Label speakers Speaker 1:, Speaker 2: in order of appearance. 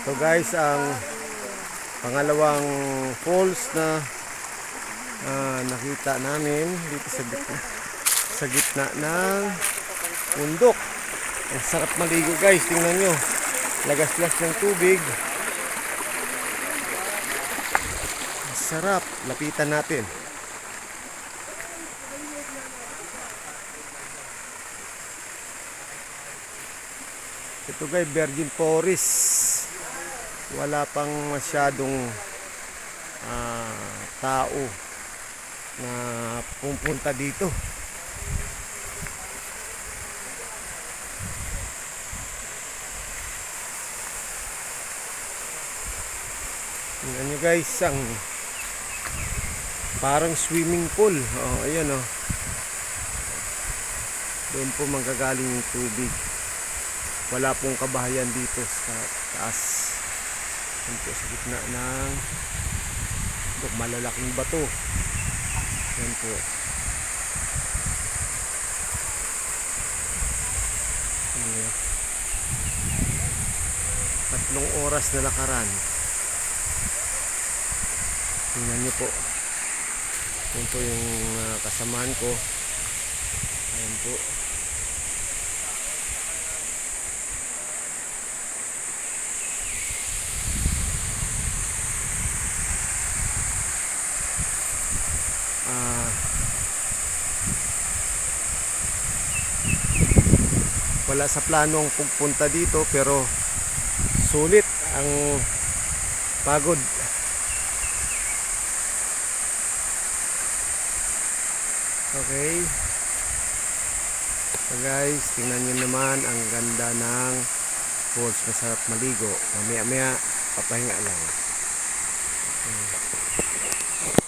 Speaker 1: So guys, ang pangalawang falls na nakita namin dito sa gitna ng bundok. Ang sarap maligo guys, tingnan nyo. Lagas-las ng tubig. Ang sarap, lapitan natin. Ito guys, virgin forest. Wala pang masyadong tao na pupunta dito. Tingnan nyo guys, ang parang swimming pool. Ayan doon po manggagaling yung tubig. Wala pong kabahayan dito sa taas. Yan po sa gitna ng malalaking bato. Yan po. Ayan. 3 oras na lakaran. Tingnan nyo po. Yan po yung kasamahan ko. Ayan po. Wala sa planong pupunta dito pero sulit ang pagod. Okay. So guys, tingnan nyo naman ang ganda ng falls. Masarap maligo. Mamaya-maya papahinga lang. Okay.